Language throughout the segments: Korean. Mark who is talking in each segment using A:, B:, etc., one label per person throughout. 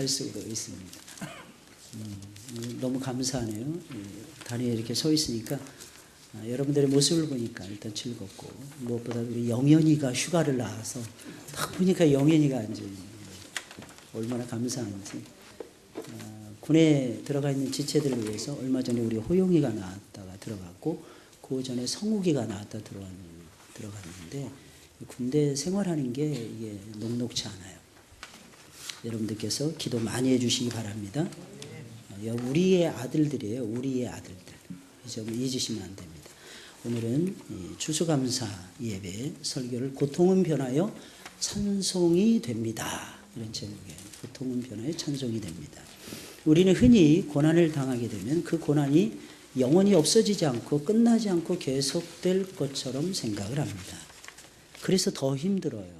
A: 쓰고 있습니다. 너무 감사하네요. 다리에 이렇게 서 있으니까 여러분들의 모습을 보니까 일단 즐겁고, 무엇보다 우리 영현이가 휴가를 나와서 딱 보니까 영현이가 이제 얼마나 감사한지. 군에 들어가 있는 지체들을 위해서 얼마 전에 우리 호용이가 나왔다가 들어갔고, 그 전에 성욱이가 나왔다 들어갔는데, 군대 생활하는 게 이게 녹록치 않아요. 여러분들께서 기도 많이 해주시기 바랍니다. 우리의 아들들이에요. 우리의 아들들. 이 점을 잊으시면 안 됩니다. 오늘은 추수감사 예배 설교를 고통은 변하여 찬송이 됩니다. 이런 제목이에요. 고통은 변하여 찬송이 됩니다. 우리는 흔히 고난을 당하게 되면 그 고난이 영원히 없어지지 않고 끝나지 않고 계속될 것처럼 생각을 합니다. 그래서 더 힘들어요.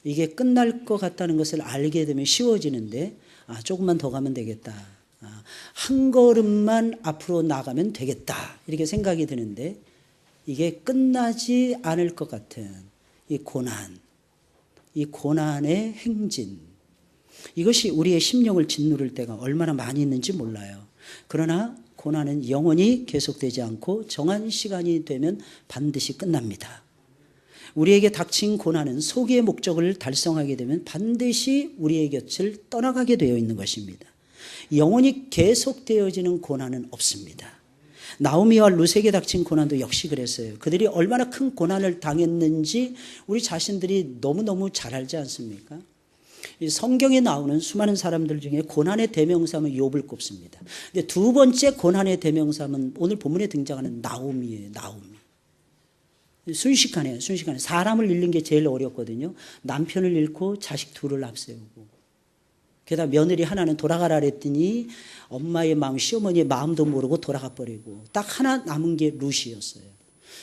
A: 이게 끝날 것 같다는 것을 알게 되면 쉬워지는데, 조금만 더 가면 되겠다. 한 걸음만 앞으로 나가면 되겠다. 이렇게 생각이 드는데, 이게 끝나지 않을 것 같은 이 고난의 행진. 이것이 우리의 심령을 짓누를 때가 얼마나 많이 있는지 몰라요. 그러나 고난은 영원히 계속되지 않고 정한 시간이 되면 반드시 끝납니다. 우리에게 닥친 고난은 소기의 목적을 달성하게 되면 반드시 우리의 곁을 떠나가게 되어 있는 것입니다. 영원히 계속되어지는 고난은 없습니다. 나오미와 룻에게 닥친 고난도 역시 그랬어요. 그들이 얼마나 큰 고난을 당했는지 우리 자신들이 너무너무 잘 알지 않습니까? 이 성경에 나오는 수많은 사람들 중에 고난의 대명사는 욥을 꼽습니다. 근데 두 번째 고난의 대명사는 오늘 본문에 등장하는 나오미예요. 나오미. 순식간에 사람을 잃는 게 제일 어렵거든요. 남편을 잃고 자식 둘을 앞세우고, 게다가 며느리 하나는 돌아가라 그랬더니 엄마의 마음, 시어머니의 마음도 모르고 돌아가 버리고 딱 하나 남은 게 룻이었어요.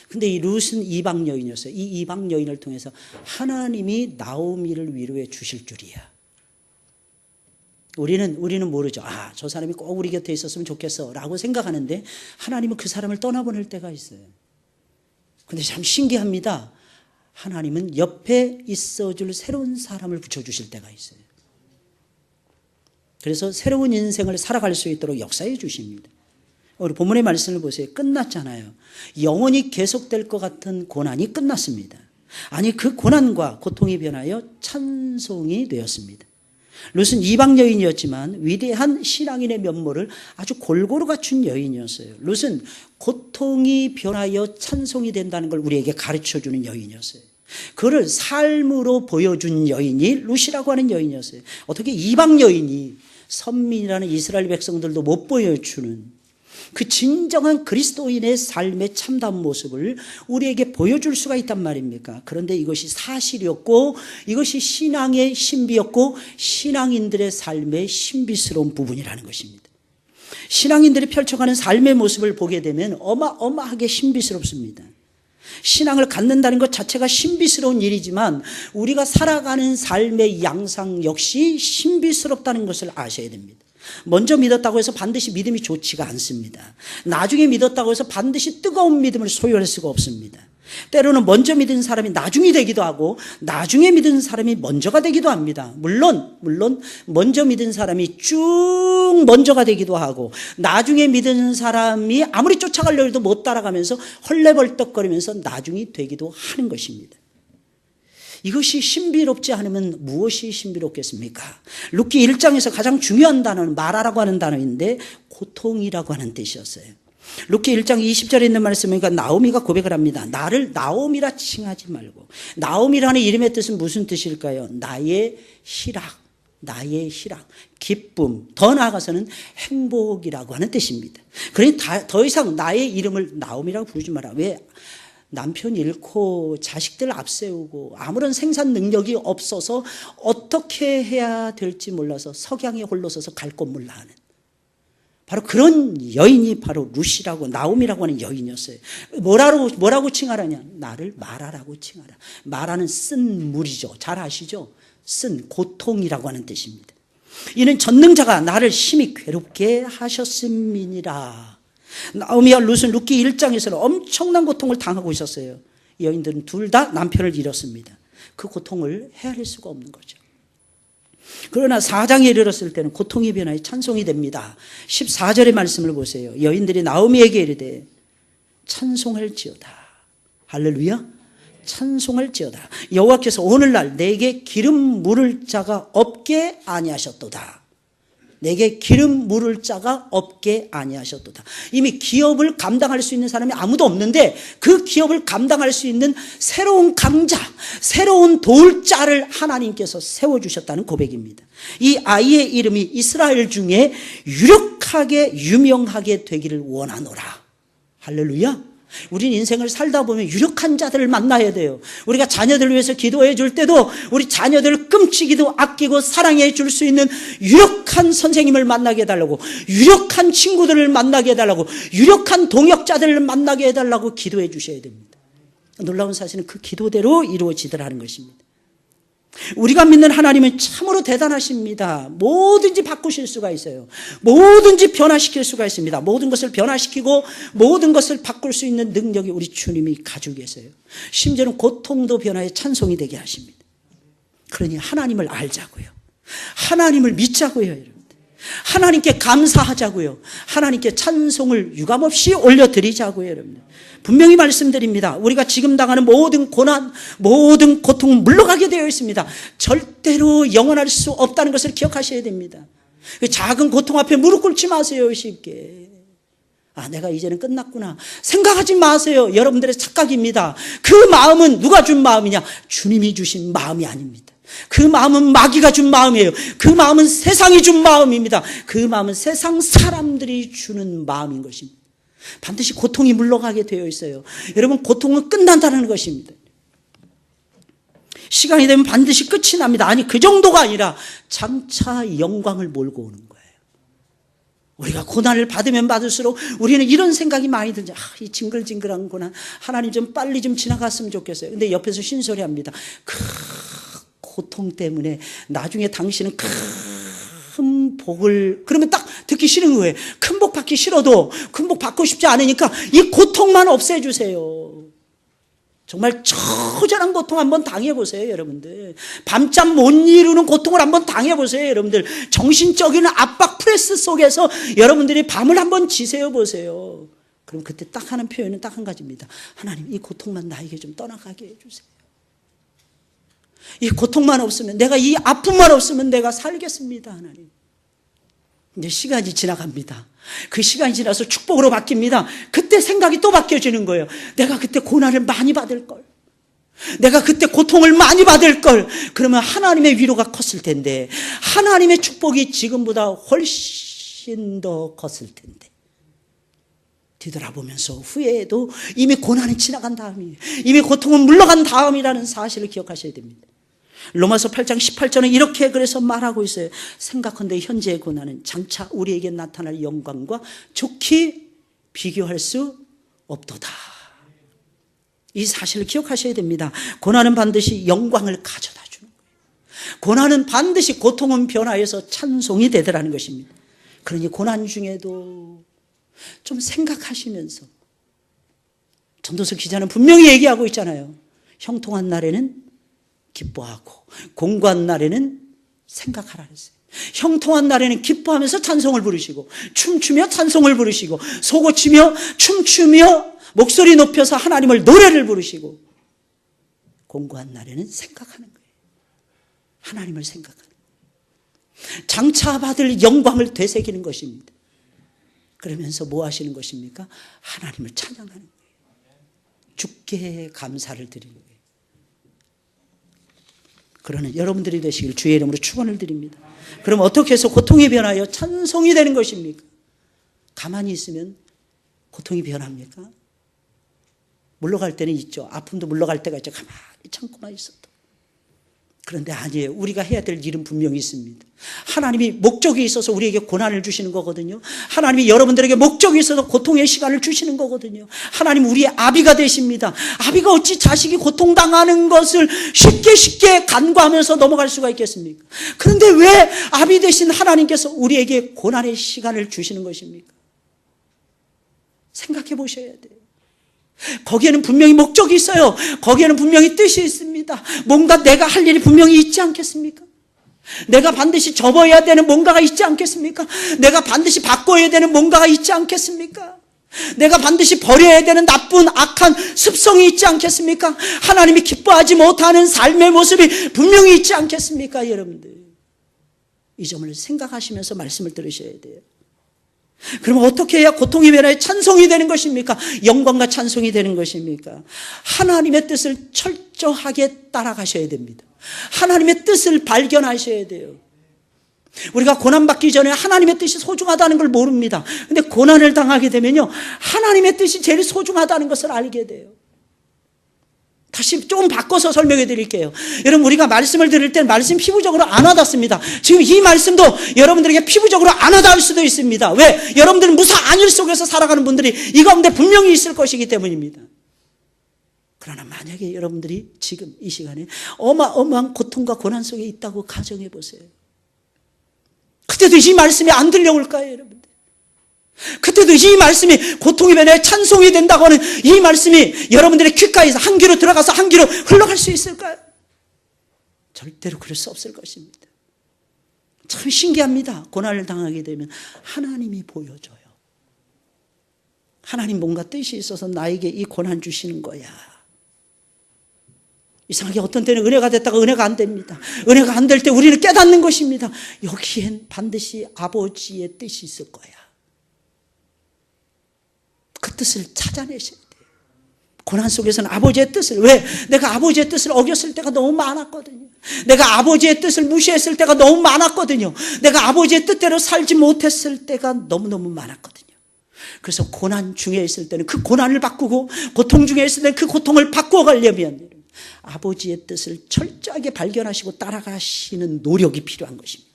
A: 근데 이 룻은 이방 여인이었어요. 이 이방 여인을 통해서 하나님이 나오미를 위로해 주실 줄이야. 우리는 모르죠. 저 사람이 꼭 우리 곁에 있었으면 좋겠어 라고 생각하는데, 하나님은 그 사람을 떠나보낼 때가 있어요. 근데 참 신기합니다. 하나님은 옆에 있어줄 새로운 사람을 붙여주실 때가 있어요. 그래서 새로운 인생을 살아갈 수 있도록 역사해 주십니다. 우리 본문의 말씀을 보세요. 끝났잖아요. 영원히 계속될 것 같은 고난이 끝났습니다. 아니, 그 고난과 고통이 변하여 찬송이 되었습니다. 룻은 이방 여인이었지만 위대한 신앙인의 면모를 아주 골고루 갖춘 여인이었어요. 룻은 고통이 변하여 찬송이 된다는 걸 우리에게 가르쳐주는 여인이었어요. 그를 삶으로 보여준 여인이 룻이라고 하는 여인이었어요. 어떻게 이방 여인이 선민이라는 이스라엘 백성들도 못 보여주는 그 진정한 그리스도인의 삶의 참다운 모습을 우리에게 보여줄 수가 있단 말입니까? 그런데 이것이 사실이었고, 이것이 신앙의 신비였고, 신앙인들의 삶의 신비스러운 부분이라는 것입니다. 신앙인들이 펼쳐가는 삶의 모습을 보게 되면 어마어마하게 신비스럽습니다. 신앙을 갖는다는 것 자체가 신비스러운 일이지만, 우리가 살아가는 삶의 양상 역시 신비스럽다는 것을 아셔야 됩니다. 먼저 믿었다고 해서 반드시 믿음이 좋지가 않습니다. 나중에 믿었다고 해서 반드시 뜨거운 믿음을 소유할 수가 없습니다. 때로는 먼저 믿은 사람이 나중이 되기도 하고, 나중에 믿은 사람이 먼저가 되기도 합니다. 물론 먼저 믿은 사람이 쭉 먼저가 되기도 하고, 나중에 믿은 사람이 아무리 쫓아가려고 해도 못 따라가면서 헐레벌떡거리면서 나중이 되기도 하는 것입니다. 이것이 신비롭지 않으면 무엇이 신비롭겠습니까? 룻기 1장에서 가장 중요한 단어는 마라라고 하는 단어인데, 고통이라고 하는 뜻이었어요. 룻기 1장 20절에 있는 말씀이니까 나오미가 고백을 합니다. 나를 나오미라 칭하지 말고. 나오미라는 이름의 뜻은 무슨 뜻일까요? 나의 희락, 기쁨, 더 나아가서는 행복이라고 하는 뜻입니다. 그러니 더 이상 나의 이름을 나오미라고 부르지 마라. 왜? 남편 잃고 자식들 앞세우고 아무런 생산 능력이 없어서 어떻게 해야 될지 몰라서 석양에 홀로 서서 갈 곳 몰라 하는, 바로 그런 여인이 바로 룻이라고, 나오미라고 하는 여인이었어요. 뭐라고 칭하라냐? 나를 마라라고 칭하라. 마라는 쓴 물이죠. 잘 아시죠? 쓴 고통이라고 하는 뜻입니다. 이는 전능자가 나를 심히 괴롭게 하셨음이니라. 나오미와 룻은 룻기 1장에서는 엄청난 고통을 당하고 있었어요. 이 여인들은 둘 다 남편을 잃었습니다. 그 고통을 헤아릴 수가 없는 거죠. 그러나 4장에 이르렀을 때는 고통이 변하여 찬송이 됩니다. 14절의 말씀을 보세요. 여인들이 나오미에게 이르되 찬송할지어다. 할렐루야. 찬송할지어다. 여호와께서 오늘날 내게 기름 물을 자가 없게 아니하셨도다. 내게 기름 물을 자가 없게 아니하셨도다. 이미 기업을 감당할 수 있는 사람이 아무도 없는데 그 기업을 감당할 수 있는 새로운 강자, 새로운 도울 자를 하나님께서 세워주셨다는 고백입니다. 이 아이의 이름이 이스라엘 중에 유력하게 유명하게 되기를 원하노라. 할렐루야. 우린 인생을 살다 보면 유력한 자들을 만나야 돼요. 우리가 자녀들을 위해서 기도해 줄 때도 우리 자녀들을 끔찍이도 아끼고 사랑해 줄 수 있는 유력한 선생님을 만나게 해달라고, 유력한 친구들을 만나게 해달라고, 유력한 동역자들을 만나게 해달라고 기도해 주셔야 됩니다. 놀라운 사실은 그 기도대로 이루어지더라는 것입니다. 우리가 믿는 하나님은 참으로 대단하십니다. 뭐든지 바꾸실 수가 있어요. 뭐든지 변화시킬 수가 있습니다. 모든 것을 변화시키고 모든 것을 바꿀 수 있는 능력이 우리 주님이 가지고 계세요. 심지어는 고통도 변화의 찬송이 되게 하십니다. 그러니 하나님을 알자고요. 하나님을 믿자고요, 여러분. 하나님께 감사하자고요. 하나님께 찬송을 유감없이 올려드리자고요, 여러분. 분명히 말씀드립니다. 우리가 지금 당하는 모든 고난, 모든 고통은 물러가게 되어 있습니다. 절대로 영원할 수 없다는 것을 기억하셔야 됩니다. 작은 고통 앞에 무릎 꿇지 마세요, 쉽게. 내가 이제는 끝났구나 생각하지 마세요. 여러분들의 착각입니다. 그 마음은 누가 준 마음이냐? 주님이 주신 마음이 아닙니다. 그 마음은 마귀가 준 마음이에요. 그 마음은 세상이 준 마음입니다. 그 마음은 세상 사람들이 주는 마음인 것입니다. 반드시 고통이 물러가게 되어 있어요. 여러분, 고통은 끝난다는 것입니다. 시간이 되면 반드시 끝이 납니다. 아니, 그 정도가 아니라 장차 영광을 몰고 오는 거예요. 우리가 고난을 받으면 받을수록 우리는 이런 생각이 많이 들죠. 이 징글징글한 고난, 하나님 좀 빨리 좀 지나갔으면 좋겠어요. 근데 옆에서 신소리합니다. 고통 때문에 나중에 당신은 큰 복을, 그러면 딱 듣기 싫은 거예요. 큰 복 받기 싫어도 큰 복 받고 싶지 않으니까 이 고통만 없애주세요. 정말 처절한 고통 한번 당해보세요, 여러분들. 밤잠 못 이루는 고통을 한번 당해보세요, 여러분들. 정신적인 압박 프레스 속에서 여러분들이 밤을 한번 지새워 보세요. 그럼 그때 딱 하는 표현은 딱 한 가지입니다. 하나님, 이 고통만 나에게 좀 떠나가게 해주세요. 이 고통만 없으면, 내가 이 아픔만 없으면 내가 살겠습니다, 하나님. 이제 시간이 지나갑니다. 그 시간이 지나서 축복으로 바뀝니다. 그때 생각이 또 바뀌어지는 거예요. 내가 그때 고난을 많이 받을 걸, 내가 그때 고통을 많이 받을 걸, 그러면 하나님의 위로가 컸을 텐데, 하나님의 축복이 지금보다 훨씬 더 컸을 텐데, 뒤돌아보면서 후회해도 이미 고난은 지나간 다음이에요. 이미 고통은 물러간 다음이라는 사실을 기억하셔야 됩니다. 로마서 8장 18절은 이렇게 그래서 말하고 있어요. 생각한데 현재의 고난은 장차 우리에게 나타날 영광과 좋게 비교할 수 없도다. 이 사실을 기억하셔야 됩니다. 고난은 반드시 영광을 가져다 주는 거예요. 고난은 반드시, 고통은 변화해서 찬송이 되더라는 것입니다. 그러니 고난 중에도 좀 생각하시면서, 전도서 기자는 분명히 얘기하고 있잖아요. 형통한 날에는 기뻐하고 공고한 날에는 생각하라 그랬어요. 형통한 날에는 기뻐하면서 찬송을 부르시고, 춤추며 찬송을 부르시고, 소고치며 춤추며 목소리 높여서 하나님을 노래를 부르시고, 공고한 날에는 생각하는 거예요. 하나님을 생각하는 거예요. 장차 받을 영광을 되새기는 것입니다. 그러면서 뭐 하시는 것입니까? 하나님을 찬양하는 거예요. 주께 감사를 드리는 거예요. 그러는 여러분들이 되시길 주의 이름으로 축원을 드립니다. 그럼 어떻게 해서 고통이 변하여 찬송이 되는 것입니까? 가만히 있으면 고통이 변합니까? 물러갈 때는 있죠. 아픔도 물러갈 때가 있죠. 가만히 참고만 있어도. 그런데 아니에요. 우리가 해야 될 일은 분명히 있습니다. 하나님이 목적이 있어서 우리에게 고난을 주시는 거거든요. 하나님이 여러분들에게 목적이 있어서 고통의 시간을 주시는 거거든요. 하나님 우리의 아비가 되십니다. 아비가 어찌 자식이 고통당하는 것을 쉽게 간과하면서 넘어갈 수가 있겠습니까? 그런데 왜 아비 되신 하나님께서 우리에게 고난의 시간을 주시는 것입니까? 생각해 보셔야 돼요. 거기에는 분명히 목적이 있어요. 거기에는 분명히 뜻이 있습니다. 뭔가 내가 할 일이 분명히 있지 않겠습니까? 내가 반드시 접어야 되는 뭔가가 있지 않겠습니까? 내가 반드시 바꿔야 되는 뭔가가 있지 않겠습니까? 내가 반드시 버려야 되는 나쁜 악한 습성이 있지 않겠습니까? 하나님이 기뻐하지 못하는 삶의 모습이 분명히 있지 않겠습니까? 여러분들, 이 점을 생각하시면서 말씀을 들으셔야 돼요. 그럼 어떻게 해야 고통이 변화에 찬송이 되는 것입니까? 영광과 찬송이 되는 것입니까? 하나님의 뜻을 철저하게 따라가셔야 됩니다. 하나님의 뜻을 발견하셔야 돼요. 우리가 고난받기 전에 하나님의 뜻이 소중하다는 걸 모릅니다. 근데 고난을 당하게 되면요, 하나님의 뜻이 제일 소중하다는 것을 알게 돼요. 다시 좀 바꿔서 설명해 드릴게요. 여러분, 우리가 말씀을 들을 때 말씀 피부적으로 안 와닿습니다. 지금 이 말씀도 여러분들에게 피부적으로 안 와닿을 수도 있습니다. 왜? 여러분들은 무사 안일 속에서 살아가는 분들이 이 가운데 분명히 있을 것이기 때문입니다. 그러나 만약에 여러분들이 지금 이 시간에 어마어마한 고통과 고난 속에 있다고 가정해 보세요. 그때도 이 말씀이 안 들려올까요, 여러분들? 그때도 이 말씀이 고통이 변해 찬송이 된다고 하는 이 말씀이 여러분들의 귓가에서 한 귀로 들어가서 한 귀로 흘러갈 수 있을까요? 절대로 그럴 수 없을 것입니다. 참 신기합니다. 고난을 당하게 되면 하나님이 보여줘요. 하나님 뭔가 뜻이 있어서 나에게 이 고난 주시는 거야. 이상하게 어떤 때는 은혜가 됐다가 은혜가 안 됩니다. 은혜가 안 될 때 우리는 깨닫는 것입니다. 여기엔 반드시 아버지의 뜻이 있을 거야. 그 뜻을 찾아내셔야 돼요. 고난 속에서는 아버지의 뜻을, 왜? 내가 아버지의 뜻을 어겼을 때가 너무 많았거든요. 내가 아버지의 뜻을 무시했을 때가 너무 많았거든요. 내가 아버지의 뜻대로 살지 못했을 때가 너무너무 많았거든요. 그래서 고난 중에 있을 때는 그 고난을 바꾸고, 고통 중에 있을 때는 그 고통을 바꾸어 가려면 아버지의 뜻을 철저하게 발견하시고 따라가시는 노력이 필요한 것입니다.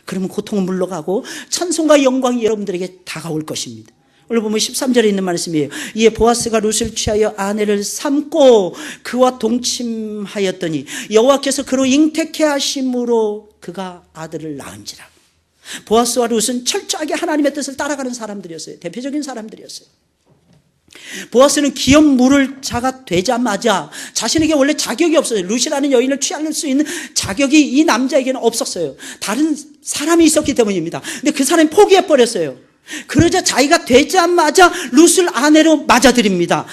A: 그러면 고통은 물러가고 찬송과 영광이 여러분들에게 다가올 것입니다. 오늘 보면 13절에 있는 말씀이에요. 이에 보아스가 룻을 취하여 아내를 삼고 그와 동침하였더니 여호와께서 그로 잉태케 하심으로 그가 아들을 낳은지라. 보아스와 룻은 철저하게 하나님의 뜻을 따라가는 사람들이었어요. 대표적인 사람들이었어요. 보아스는 기업 물을 자가 되자마자 자신에게 원래 자격이 없어요. 룻이라는 여인을 취할 수 있는 자격이 이 남자에게는 없었어요. 다른 사람이 있었기 때문입니다. 근데 그 사람이 포기해버렸어요. 그러자 자기가 되자마자 룻을 아내로 맞아들입니다.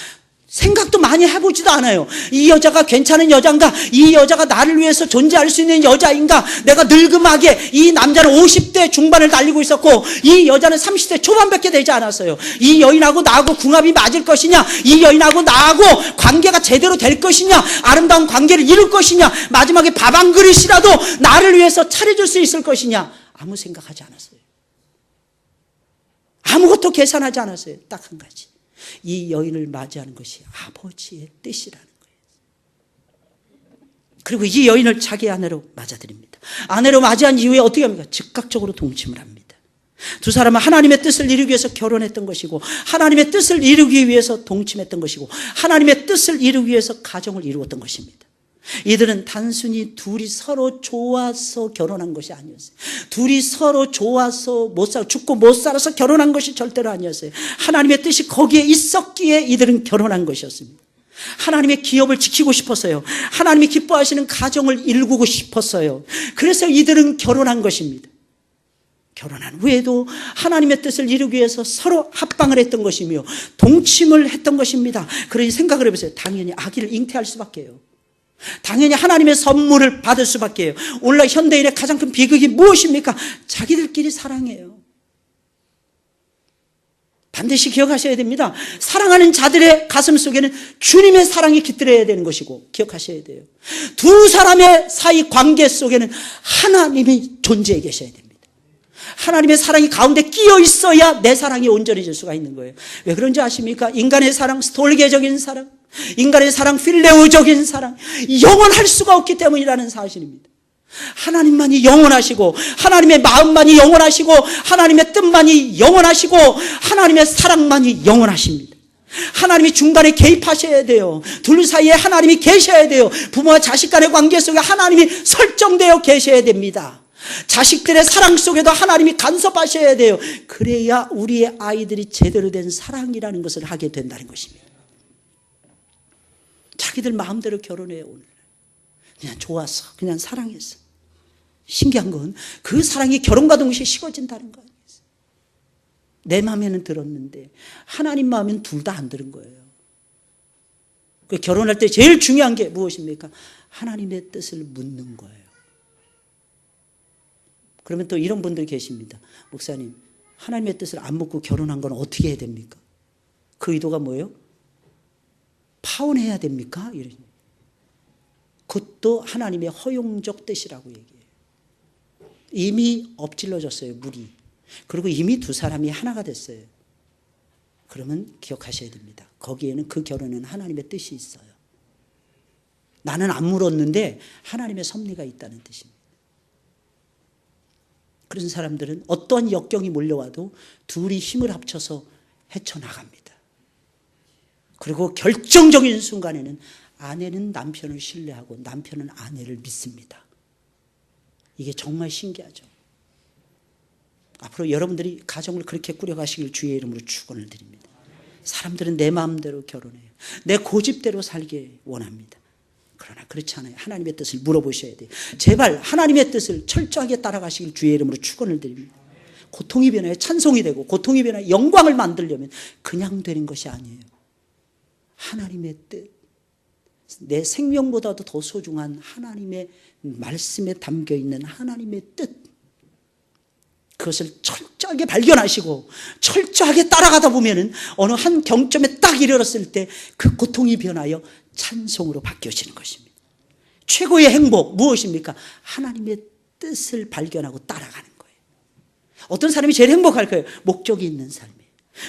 A: 생각도 많이 해보지도 않아요. 이 여자가 괜찮은 여자인가? 이 여자가 나를 위해서 존재할 수 있는 여자인가? 내가 늙음하게, 이 남자는 50대 중반을 달리고 있었고 이 여자는 30대 초반밖에 되지 않았어요. 이 여인하고 나하고 궁합이 맞을 것이냐? 이 여인하고 나하고 관계가 제대로 될 것이냐? 아름다운 관계를 이룰 것이냐? 마지막에 밥 한 그릇이라도 나를 위해서 차려줄 수 있을 것이냐? 아무 생각하지 않았어요. 아무것도 계산하지 않았어요. 딱 한 가지. 이 여인을 맞이하는 것이 아버지의 뜻이라는 거예요. 그리고 이 여인을 자기 아내로 맞아들입니다. 아내로 맞이한 이후에 어떻게 합니까? 즉각적으로 동침을 합니다. 두 사람은 하나님의 뜻을 이루기 위해서 결혼했던 것이고, 하나님의 뜻을 이루기 위해서 동침했던 것이고, 하나님의 뜻을 이루기 위해서 가정을 이루었던 것입니다. 이들은 단순히 둘이 서로 좋아서 결혼한 것이 아니었어요. 둘이 서로 좋아서 죽고 못 살아서 결혼한 것이 절대로 아니었어요. 하나님의 뜻이 거기에 있었기에 이들은 결혼한 것이었습니다. 하나님의 기업을 지키고 싶었어요. 하나님이 기뻐하시는 가정을 일구고 싶었어요. 그래서 이들은 결혼한 것입니다. 결혼한 후에도 하나님의 뜻을 이루기 위해서 서로 합방을 했던 것이며 동침을 했던 것입니다. 그러니 생각을 해보세요. 당연히 아기를 잉태할 수밖에요. 당연히 하나님의 선물을 받을 수밖에요. 오늘날 현대인의 가장 큰 비극이 무엇입니까? 자기들끼리 사랑해요. 반드시 기억하셔야 됩니다. 사랑하는 자들의 가슴 속에는 주님의 사랑이 깃들어야 되는 것이고, 기억하셔야 돼요. 두 사람의 사이 관계 속에는 하나님이 존재해 계셔야 됩니다. 하나님의 사랑이 가운데 끼어 있어야 내 사랑이 온전해질 수가 있는 거예요. 왜 그런지 아십니까? 인간의 사랑, 스톨게적인 사랑, 인간의 사랑, 필레오적인 사랑, 영원할 수가 없기 때문이라는 사실입니다. 하나님만이 영원하시고, 하나님의 마음만이 영원하시고, 하나님의 뜻만이 영원하시고, 하나님의 사랑만이 영원하십니다. 하나님이 중간에 개입하셔야 돼요. 둘 사이에 하나님이 계셔야 돼요. 부모와 자식 간의 관계 속에 하나님이 설정되어 계셔야 됩니다. 자식들의 사랑 속에도 하나님이 간섭하셔야 돼요. 그래야 우리의 아이들이 제대로 된 사랑이라는 것을 하게 된다는 것입니다. 자기들 마음대로 결혼해요. 오늘 그냥 좋았어, 그냥 사랑했어. 신기한 건 그 사랑이 결혼과 동시에 식어진다는 거 아니겠어요? 내 마음에는 들었는데 하나님 마음에는 둘 다 안 들은 거예요. 결혼할 때 제일 중요한 게 무엇입니까? 하나님의 뜻을 묻는 거예요. 그러면 또 이런 분들 계십니다. 목사님, 하나님의 뜻을 안 묻고 결혼한 건 어떻게 해야 됩니까? 그 의도가 뭐예요? 파혼해야 됩니까? 이러니. 그것도 하나님의 허용적 뜻이라고 얘기해요. 이미 엎질러졌어요, 물이. 그리고 이미 두 사람이 하나가 됐어요. 그러면 기억하셔야 됩니다. 거기에는 그 결혼은 하나님의 뜻이 있어요. 나는 안 물었는데 하나님의 섭리가 있다는 뜻입니다. 그런 사람들은 어떤 역경이 몰려와도 둘이 힘을 합쳐서 헤쳐나갑니다. 그리고 결정적인 순간에는 아내는 남편을 신뢰하고 남편은 아내를 믿습니다. 이게 정말 신기하죠. 앞으로 여러분들이 가정을 그렇게 꾸려가시길 주의 이름으로 축원을 드립니다. 사람들은 내 마음대로 결혼해요. 내 고집대로 살게 원합니다. 그러나 그렇지 않아요. 하나님의 뜻을 물어보셔야 돼요. 제발 하나님의 뜻을 철저하게 따라가시길 주의 이름으로 축원을 드립니다. 고통이 변하여 찬송이 되고 고통이 변하여 영광을 만들려면 그냥 되는 것이 아니에요. 하나님의 뜻, 내 생명보다도 더 소중한 하나님의 말씀에 담겨있는 하나님의 뜻, 그것을 철저하게 발견하시고 철저하게 따라가다 보면은 어느 한 경점에 딱 이르렀을 때 그 고통이 변하여 찬송으로 바뀌어지는 것입니다. 최고의 행복 무엇입니까? 하나님의 뜻을 발견하고 따라가는 거예요. 어떤 사람이 제일 행복할 거예요? 목적이 있는 삶이에요.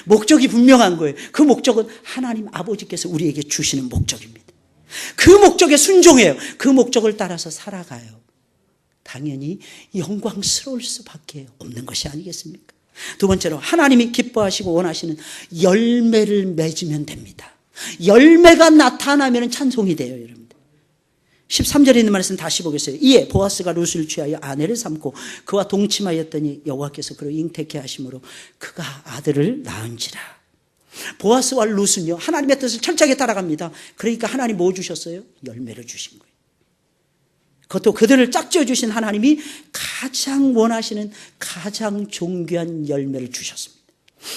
A: 목적이 분명한 거예요. 그 목적은 하나님 아버지께서 우리에게 주시는 목적입니다. 그 목적에 순종해요. 그 목적을 따라서 살아가요. 당연히 영광스러울 수밖에 없는 것이 아니겠습니까? 두 번째로 하나님이 기뻐하시고 원하시는 열매를 맺으면 됩니다. 열매가 나타나면 찬송이 돼요, 여러분들. 13절에 있는 말씀 다시 보겠어요. 이에 보아스가 룻을 취하여 아내를 삼고 그와 동침하였더니 여호와께서 그를 잉태케 하심으로 그가 아들을 낳은지라. 보아스와 룻은요, 하나님의 뜻을 철저하게 따라갑니다. 그러니까 하나님 뭐 주셨어요? 열매를 주신 거예요. 그것도 그들을 짝지어 주신 하나님이 가장 원하시는 가장 존귀한 열매를 주셨습니다.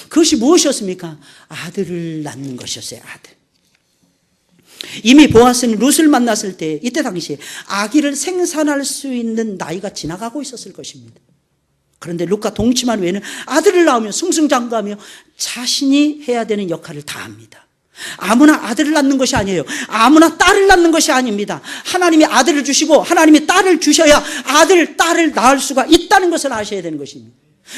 A: 그것이 무엇이었습니까? 아들을 낳는 것이었어요. 아들. 이미 보아스는 룻을 만났을 때 이때 당시에 아기를 생산할 수 있는 나이가 지나가고 있었을 것입니다. 그런데 룻과 동침한 후에는 아들을 낳으며 승승장구하며 자신이 해야 되는 역할을 다합니다. 아무나 아들을 낳는 것이 아니에요. 아무나 딸을 낳는 것이 아닙니다. 하나님이 아들을 주시고 하나님이 딸을 주셔야 아들, 딸을 낳을 수가 있다는 것을 아셔야 되는 것입니다.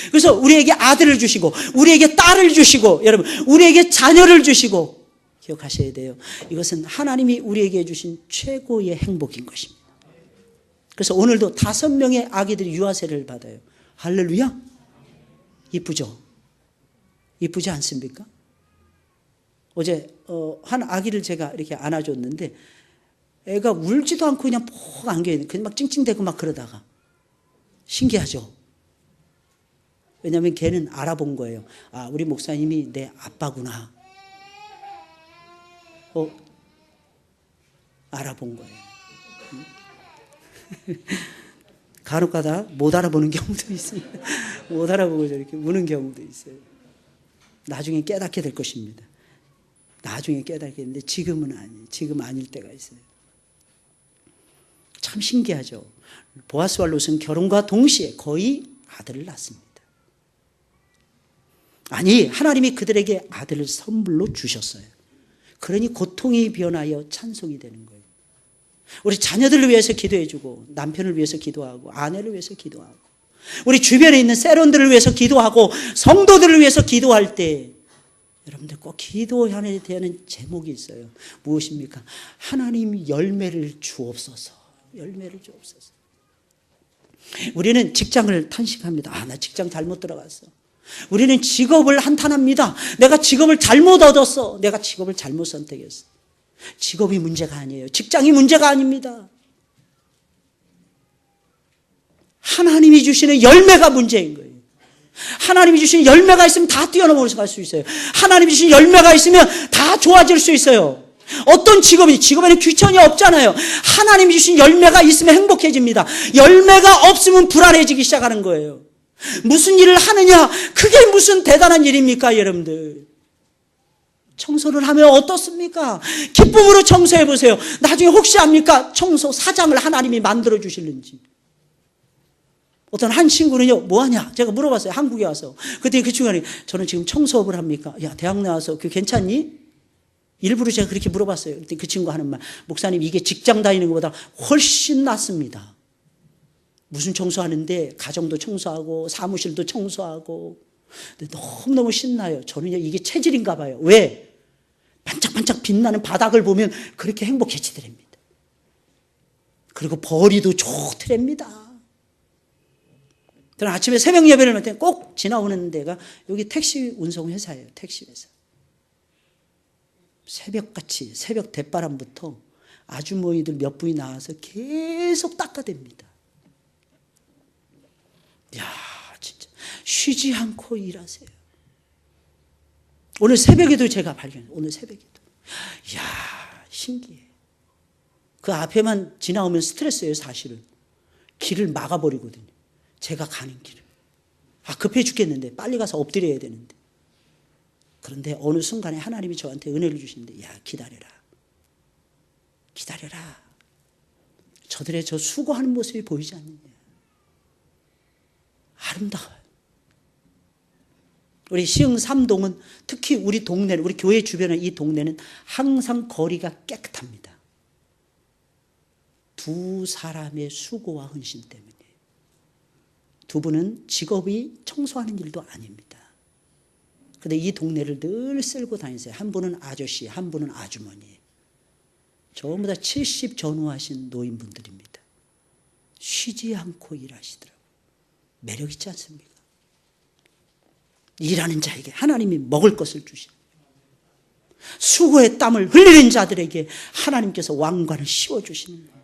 A: 그래서 우리에게 아들을 주시고 우리에게 딸을 주시고 여러분 우리에게 자녀를 주시고 기억하셔야 돼요. 이것은 하나님이 우리에게 주신 최고의 행복인 것입니다. 그래서 오늘도 5명의 아기들이 유아세를 받아요. 할렐루야. 이쁘죠? 이쁘지 않습니까? 어제 한 아기를 제가 이렇게 안아줬는데 애가 울지도 않고 그냥 푹 안겨있는, 그냥 막 찡찡대고 막 그러다가 신기하죠? 왜냐하면 걔는 알아본 거예요. 아, 우리 목사님이 내 아빠구나. 알아본 거예요. 간혹가다 못 알아보는 경우도 있어요. 못 알아보고 저렇게 우는 경우도 있어요. 나중에 깨닫게 될 것입니다. 나중에 깨닫겠는데 지금은 아니에요. 지금 아닐 때가 있어요. 참 신기하죠. 보아스와 룻은 결혼과 동시에 거의 아들을 낳습니다. 아니, 하나님이 그들에게 아들을 선물로 주셨어요. 그러니 고통이 변하여 찬송이 되는 거예요. 우리 자녀들을 위해서 기도해주고 남편을 위해서 기도하고 아내를 위해서 기도하고 우리 주변에 있는 세론들을 위해서 기도하고 성도들을 위해서 기도할 때 여러분들 꼭 기도해야 되는 제목이 있어요. 무엇입니까? 하나님 열매를 주옵소서. 열매를 주옵소서. 우리는 직장을 탄식합니다. 아, 나 직장 잘못 들어갔어. 우리는 직업을 한탄합니다. 내가 직업을 잘못 얻었어. 내가 직업을 잘못 선택했어. 직업이 문제가 아니에요. 직장이 문제가 아닙니다. 하나님이 주시는 열매가 문제인 거예요. 하나님이 주신 열매가 있으면 다 뛰어넘어갈 수 있어요. 하나님이 주신 열매가 있으면 다 좋아질 수 있어요. 어떤 직업에는 귀천이 없잖아요. 하나님이 주신 열매가 있으면 행복해집니다. 열매가 없으면 불안해지기 시작하는 거예요. 무슨 일을 하느냐, 그게 무슨 대단한 일입니까, 여러분들? 청소를 하면 어떻습니까? 기쁨으로 청소해 보세요. 나중에 혹시 압니까? 청소 사장을 하나님이 만들어 주실는지. 어떤 한 친구는요, 뭐 하냐? 제가 물어봤어요. 한국에 와서. 그때 그 친구가 저는 지금 청소업을 합니까? 야, 대학 나와서 그게 괜찮니? 일부러 제가 그렇게 물어봤어요. 그때 그 친구가 하는 말, 목사님, 이게 직장 다니는 것보다 훨씬 낫습니다. 무슨 청소하는데 가정도 청소하고 사무실도 청소하고 너무너무 신나요. 저는요, 이게 체질인가 봐요. 왜? 반짝반짝 빛나는 바닥을 보면 그렇게 행복해지더랍니다. 그리고 벌이도 좋더랍니다. 저는 아침에 새벽 예배를 할 때 꼭 지나오는 데가 여기 택시 운송 회사예요. 택시 회사. 새벽같이 새벽 대바람부터 아주머니들 몇 분이 나와서 계속 닦아댑니다. 야, 진짜 쉬지 않고 일하세요. 오늘 새벽에도 제가 발견해요. 오늘 새벽에도. 이야, 신기해. 그 앞에만 지나오면 스트레스예요, 사실은. 길을 막아버리거든요. 제가 가는 길을. 급해 죽겠는데, 빨리 가서 엎드려야 되는데. 그런데 어느 순간에 하나님이 저한테 은혜를 주시는데, 야, 기다려라. 기다려라. 저들의 저 수고하는 모습이 보이지 않느냐. 아름다워요. 우리 시흥 3동은 특히 우리 동네는, 우리 교회 주변의 이 동네는 항상 거리가 깨끗합니다. 두 사람의 수고와 헌신 때문에. 두 분은 직업이 청소하는 일도 아닙니다. 그런데 이 동네를 늘 쓸고 다니세요. 한 분은 아저씨, 한 분은 아주머니. 전부 다 70 전후하신 노인분들입니다. 쉬지 않고 일하시더라고요. 매력 있지 않습니까? 일하는 자에게 하나님이 먹을 것을 주십니다. 수고의 땀을 흘리는 자들에게 하나님께서 왕관을 씌워주시는 거예요.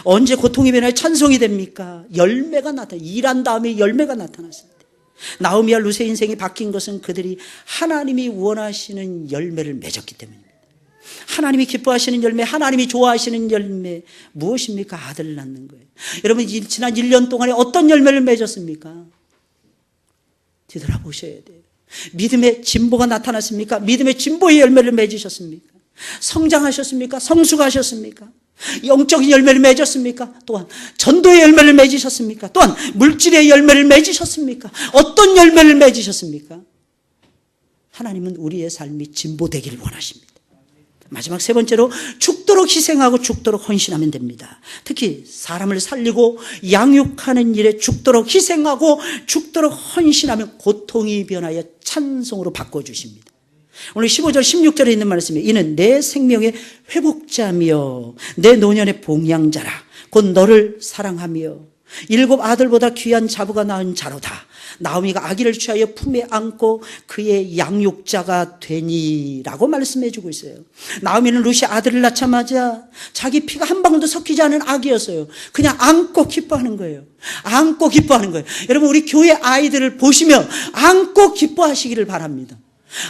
A: 언제 고통이 변하여 찬송이 됩니까? 열매가 나타나, 일한 다음에 열매가 나타났을 때. 나오미와 루세 인생이 바뀐 것은 그들이 하나님이 원하시는 열매를 맺었기 때문입니다. 하나님이 기뻐하시는 열매, 하나님이 좋아하시는 열매, 무엇입니까? 아들을 낳는 거예요. 여러분, 지난 1년 동안에 어떤 열매를 맺었습니까? 뒤돌아보셔야 돼요. 믿음의 진보가 나타났습니까? 믿음의 진보의 열매를 맺으셨습니까? 성장하셨습니까? 성숙하셨습니까? 영적인 열매를 맺으셨습니까? 또한 전도의 열매를 맺으셨습니까? 또한 물질의 열매를 맺으셨습니까? 어떤 열매를 맺으셨습니까? 하나님은 우리의 삶이 진보되기를 원하십니다. 마지막 세 번째로 죽도록 희생하고 죽도록 헌신하면 됩니다. 특히 사람을 살리고 양육하는 일에 죽도록 희생하고 죽도록 헌신하면 고통이 변하여 찬송으로 바꿔주십니다. 오늘 15절 16절에 있는 말씀이 이는 내 생명의 회복자며 내 노년의 봉양자라 곧 너를 사랑하며 7 아들보다 귀한 자부가 낳은 자로다. 나오미가 아기를 취하여 품에 안고 그의 양육자가 되니라고 말씀해 주고 있어요. 나오미는 루시 아들을 낳자마자 자기 피가 한 방울도 섞이지 않은 아기였어요. 그냥 안고 기뻐하는 거예요. 안고 기뻐하는 거예요. 여러분, 우리 교회 아이들을 보시면 안고 기뻐하시기를 바랍니다.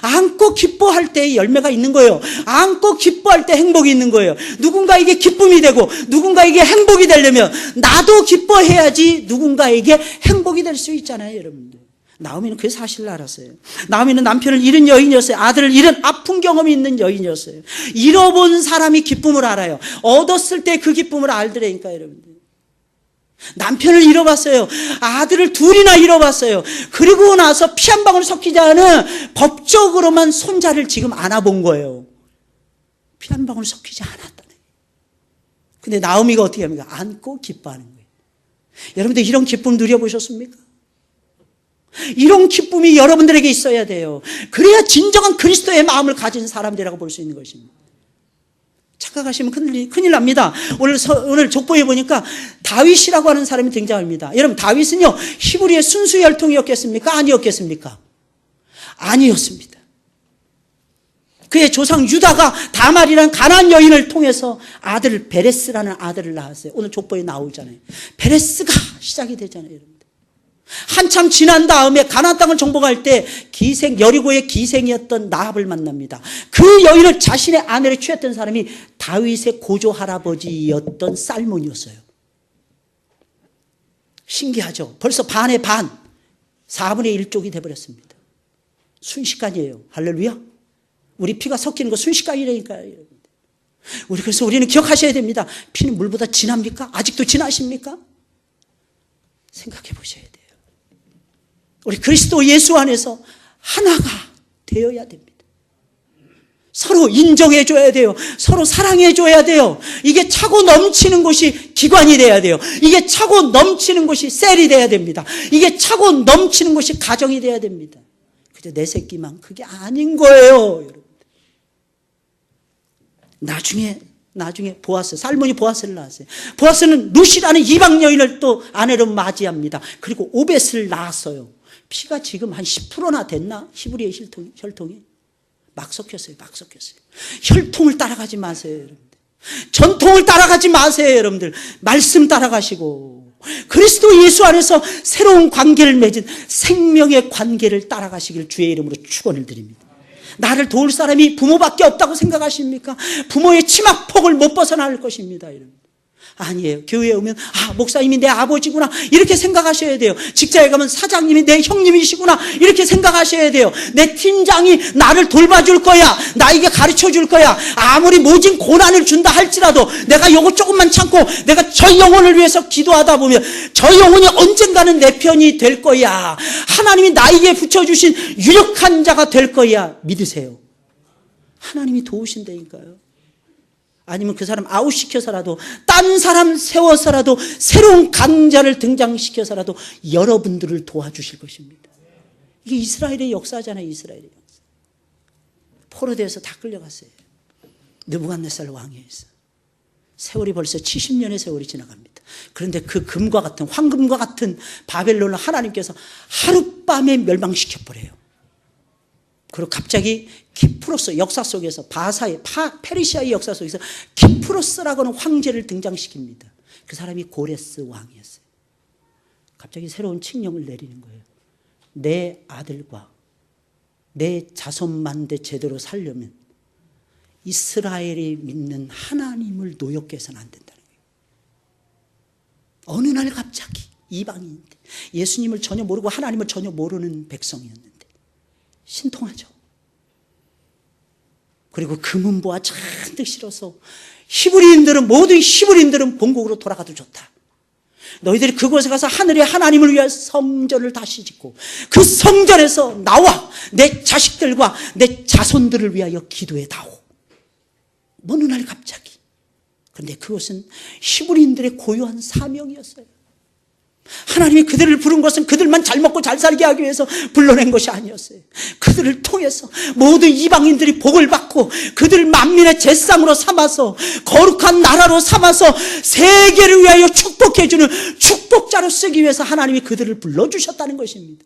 A: 안고 기뻐할 때 열매가 있는 거예요. 안고 기뻐할 때 행복이 있는 거예요. 누군가에게 기쁨이 되고 누군가에게 행복이 되려면 나도 기뻐해야지 누군가에게 행복이 될 수 있잖아요, 여러분들. 나오미는 그 사실을 알았어요. 나오미는 남편을 잃은 여인이었어요. 아들을 잃은 아픈 경험이 있는 여인이었어요. 잃어본 사람이 기쁨을 알아요. 얻었을 때 그 기쁨을 알더라니까, 여러분들. 남편을 잃어봤어요. 아들을 둘이나 잃어봤어요. 그리고 나서 피 한 방울 섞이지 않은 법적으로만 손자를 지금 안아본 거예요. 피 한 방울 섞이지 않았다네. 근데 나오미가 어떻게 합니까? 안고 기뻐하는 거예요. 여러분들 이런 기쁨 누려보셨습니까? 이런 기쁨이 여러분들에게 있어야 돼요. 그래야 진정한 그리스도의 마음을 가진 사람들이라고 볼 수 있는 것입니다. 착각하시면 큰일 납니다. 오늘 족보에 보니까 다윗이라고 하는 사람이 등장합니다. 여러분, 다윗은요, 히브리의 순수 혈통이었겠습니까? 아니었겠습니까? 아니었습니다. 그의 조상 유다가 다말이라는 가나안 여인을 통해서 아들을 베레스라는 아들을 낳았어요. 오늘 족보에 나오잖아요. 베레스가 시작이 되잖아요, 여러분들. 한참 지난 다음에 가나안 땅을 정복할 때 여리고의 기생이었던 나합을 만납니다. 그 여인을 자신의 아내로 취했던 사람이 다윗의 고조 할아버지였던 살몬이었어요. 신기하죠? 벌써 반의 반, 4분의 1쪽이 돼버렸습니다. 순식간이에요. 할렐루야. 우리 피가 섞이는 거 순식간이라니까요. 그래서 우리는 기억하셔야 됩니다. 피는 물보다 진합니까? 아직도 진하십니까? 생각해 보셔야 돼요. 우리 그리스도 예수 안에서 하나가 되어야 됩니다. 서로 인정해 줘야 돼요. 서로 사랑해 줘야 돼요. 이게 차고 넘치는 곳이 기관이 돼야 돼요. 이게 차고 넘치는 곳이 셀이 돼야 됩니다. 이게 차고 넘치는 곳이 가정이 돼야 됩니다. 그저 내 새끼만 그게 아닌 거예요, 여러분. 나중에 살몬이 보아스를 낳았어요. 보아스는 룻이라는 이방 여인을 또 아내로 맞이합니다. 그리고 오벳을 낳았어요. 피가 지금 한 10%나 됐나? 히브리의 혈통이 막 섞였어요. 혈통을 따라가지 마세요, 여러분들. 전통을 따라가지 마세요, 여러분들. 말씀 따라가시고 그리스도 예수 안에서 새로운 관계를 맺은 생명의 관계를 따라가시길 주의 이름으로 축원을 드립니다. 나를 도울 사람이 부모밖에 없다고 생각하십니까? 부모의 치마폭을 못 벗어날 것입니다, 여러분. 아니에요. 교회에 오면 목사님이 내 아버지구나 이렇게 생각하셔야 돼요. 직장에 가면 사장님이 내 형님이시구나 이렇게 생각하셔야 돼요. 내 팀장이 나를 돌봐줄 거야. 나에게 가르쳐줄 거야. 아무리 모진 고난을 준다 할지라도 내가 요거 조금만 참고 내가 저 영혼을 위해서 기도하다 보면 저 영혼이 언젠가는 내 편이 될 거야. 하나님이 나에게 붙여주신 유력한 자가 될 거야. 믿으세요. 하나님이 도우신다니까요. 아니면 그 사람 아웃시켜서라도 딴 사람 세워서라도 새로운 강자를 등장시켜서라도 여러분들을 도와주실 것입니다. 이게 이스라엘의 역사잖아요. 이스라엘의 역사. 포로되어서 다 끌려갔어요. 느부갓네살 왕위에서. 세월이 벌써 70년의 세월이 지나갑니다. 그런데 그 금과 같은 황금과 같은 바벨론을 하나님께서 하룻밤에 멸망시켜버려요. 그리고 갑자기 키프로스 역사 속에서 페르시아의 역사 속에서 키프로스라고 하는 황제를 등장시킵니다. 그 사람이 고레스 왕이었어요. 갑자기 새로운 칙령을 내리는 거예요. 내 아들과 내 자손만대 제대로 살려면 이스라엘이 믿는 하나님을 노엽게 해서는 안 된다는 거예요. 어느 날 갑자기 이방인인데 예수님을 전혀 모르고 하나님을 전혀 모르는 백성이었는데 신통하죠. 그리고 금은보화 잔뜩 실어서 모든 히브리인들은 본국으로 돌아가도 좋다. 너희들이 그곳에 가서 하늘의 하나님을 위한 성전을 다시 짓고 그 성전에서 나와 내 자식들과 내 자손들을 위하여 기도해다오. 어느 날 갑자기. 그런데 그것은 히브리인들의 고유한 사명이었어요. 하나님이 그들을 부른 것은 그들만 잘 먹고 잘 살게 하기 위해서 불러낸 것이 아니었어요. 그들을 통해서 모든 이방인들이 복을 받고 그들을 만민의 제상으로 삼아서 거룩한 나라로 삼아서 세계를 위하여 축복해주는 축복자로 쓰기 위해서 하나님이 그들을 불러주셨다는 것입니다.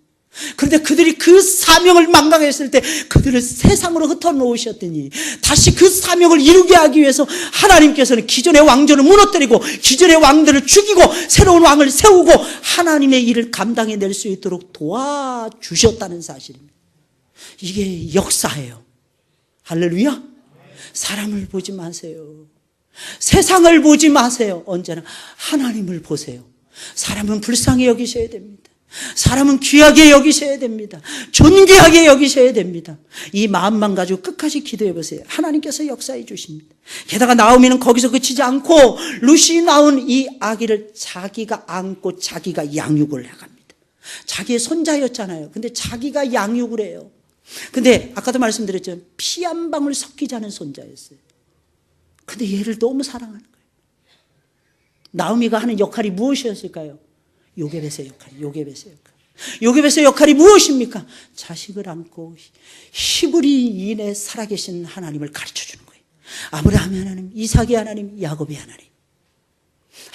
A: 그런데 그들이 그 사명을 망각했을 때 그들을 세상으로 흩어놓으셨더니 다시 그 사명을 이루게 하기 위해서 하나님께서는 기존의 왕조를 무너뜨리고 기존의 왕들을 죽이고 새로운 왕을 세우고 하나님의 일을 감당해낼 수 있도록 도와주셨다는 사실입니다. 이게 역사예요. 할렐루야. 사람을 보지 마세요. 세상을 보지 마세요. 언제나 하나님을 보세요. 사람은 불쌍히 여기셔야 됩니다. 사람은 귀하게 여기셔야 됩니다. 존귀하게 여기셔야 됩니다. 이 마음만 가지고 끝까지 기도해 보세요. 하나님께서 역사해 주십니다. 게다가 나오미는 거기서 그치지 않고 룻이 낳은 이 아기를 자기가 안고 자기가 양육을 해갑니다. 자기의 손자였잖아요. 근데 자기가 양육을 해요. 근데 아까도 말씀드렸죠. 피 한 방울 섞이지 않은 손자였어요. 근데 얘를 너무 사랑하는 거예요. 나오미가 하는 역할이 무엇이었을까요? 요게벳의 역할이 무엇입니까? 자식을 안고 히브리인의 살아계신 하나님을 가르쳐주는 거예요. 아브라함의 하나님, 이삭의 하나님, 야곱의 하나님.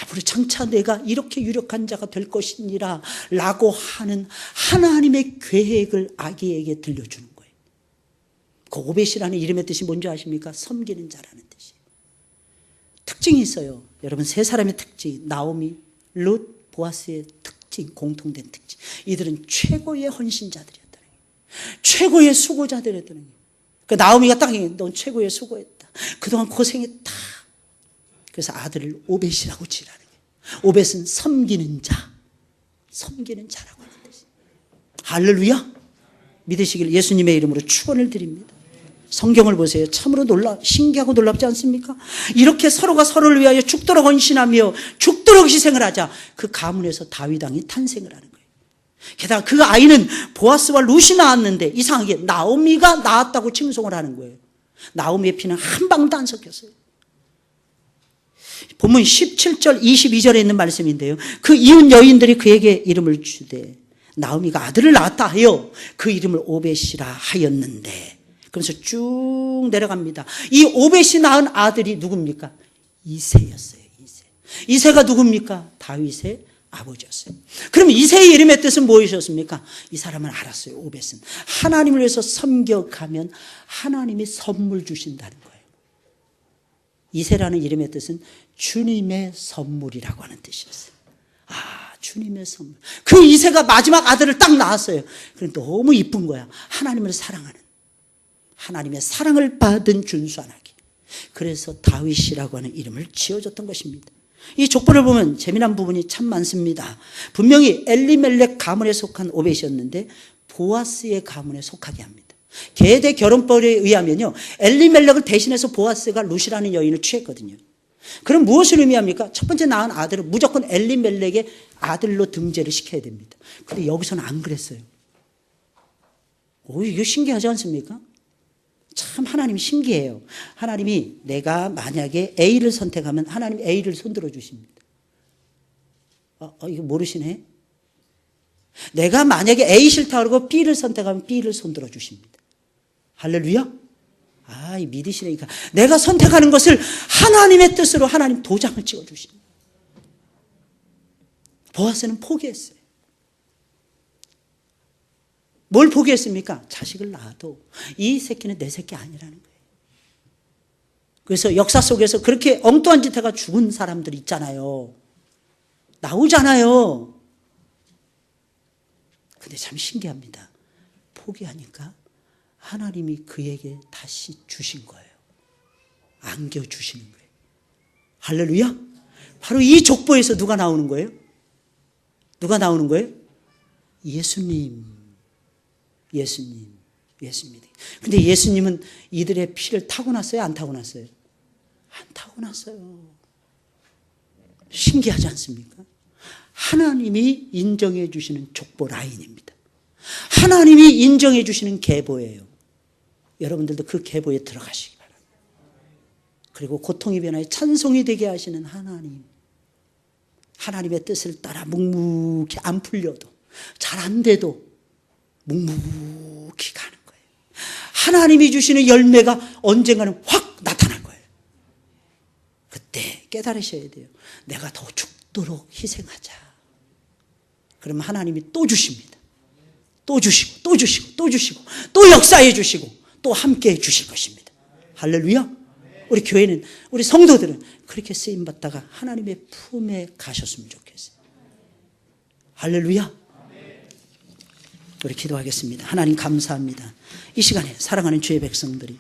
A: 앞으로 장차 내가 이렇게 유력한 자가 될 것이니라 라고 하는 하나님의 계획을 아기에게 들려주는 거예요. 그 오벳이라는 이름의 뜻이 뭔지 아십니까? 섬기는 자라는 뜻이에요. 특징이 있어요. 여러분, 세 사람의 특징, 나오미, 룻, 보아스의 특징. 특징, 공통된 특징. 이들은 최고의 헌신자들이었다는 거예요. 최고의 수고자들이었다는 거예요. 그 나오미가 딱, 넌 최고의 수고했다. 그동안 고생했다. 그래서 아들을 오벳이라고 지라는 거예요. 오벳은 섬기는 자, 섬기는 자라고 하는 것이에요. 할렐루야. 믿으시길 예수님의 이름으로 축원을 드립니다. 성경을 보세요. 참으로 신기하고 놀랍지 않습니까? 이렇게 서로가 서로를 위하여 죽도록 헌신하며 죽도록 희생을 하자 그 가문에서 다윗 왕이 탄생을 하는 거예요. 게다가 그 아이는 보아스와 룻이 낳았는데 이상하게 나오미가 낳았다고 칭송을 하는 거예요. 나오미의 피는 한 방울도 안 섞였어요. 본문 17절 22절에 있는 말씀인데요. 그 이웃 여인들이 그에게 이름을 주되 나오미가 아들을 낳았다 하여 그 이름을 오벳이라 하였는데, 그러면서 쭉 내려갑니다. 이 오벳이 낳은 아들이 누굽니까? 이새였어요. 이새가 누굽니까? 다윗의 아버지였어요. 그럼 이새의 이름의 뜻은 무엇이었습니까? 이 사람은 알았어요. 오벳은 하나님을 위해서 섬겨가면 하나님이 선물 주신다는 거예요. 이새라는 이름의 뜻은 주님의 선물이라고 하는 뜻이었어요. 주님의 선물. 그 이새가 마지막 아들을 딱 낳았어요. 그런데 너무 이쁜 거야. 하나님을 사랑하는, 하나님의 사랑을 받은 준수하나기. 그래서 다윗이라고 하는 이름을 지어줬던 것입니다. 이 족보를 보면 재미난 부분이 참 많습니다. 분명히 엘리멜렉 가문에 속한 오벳이었는데 보아스의 가문에 속하게 합니다. 계대 결혼법에 의하면요, 엘리멜렉을 대신해서 보아스가 룻이라는 여인을 취했거든요. 그럼 무엇을 의미합니까? 첫 번째 낳은 아들은 무조건 엘리멜렉의 아들로 등재를 시켜야 됩니다. 근데 여기서는 안 그랬어요. 이거 신기하지 않습니까? 참 하나님이 신기해요. 하나님이 내가 만약에 A를 선택하면 하나님 A를 손들어 주십니다. 이거 모르시네? 내가 만약에 A 싫다 그러고 B를 선택하면 B를 손들어 주십니다. 할렐루야. 믿으시니까 내가 선택하는 것을 하나님의 뜻으로 하나님 도장을 찍어주십니다. 보아스는 포기했어요. 뭘 포기했습니까? 자식을 낳아도 이 새끼는 내 새끼 아니라는 거예요. 그래서 역사 속에서 그렇게 엉뚱한 짓 해가 죽은 사람들 있잖아요. 나오잖아요. 근데 참 신기합니다. 포기하니까 하나님이 그에게 다시 주신 거예요. 안겨주시는 거예요. 할렐루야. 바로 이 족보에서 누가 나오는 거예요? 누가 나오는 거예요? 예수님. 근데 예수님은 이들의 피를 타고났어요? 안 타고났어요? 안 타고났어요. 신기하지 않습니까? 하나님이 인정해 주시는 족보 라인입니다. 하나님이 인정해 주시는 계보예요. 여러분들도 그 계보에 들어가시기 바랍니다. 그리고 고통이 변화에 찬송이 되게 하시는 하나님, 하나님의 뜻을 따라 묵묵히 안 풀려도 잘 안 돼도 묵묵히 가는 거예요. 하나님이 주시는 열매가 언젠가는 확 나타날 거예요. 그때 깨달으셔야 돼요. 내가 더 죽도록 희생하자. 그러면 하나님이 또 주십니다. 또 주시고 또 주시고 또 주시고 또 역사해 주시고 또 함께 해 주실 것입니다. 할렐루야. 우리 교회는, 우리 성도들은 그렇게 쓰임받다가 하나님의 품에 가셨으면 좋겠어요. 할렐루야. 우리 기도하겠습니다. 하나님 감사합니다. 이 시간에 사랑하는 주의 백성들이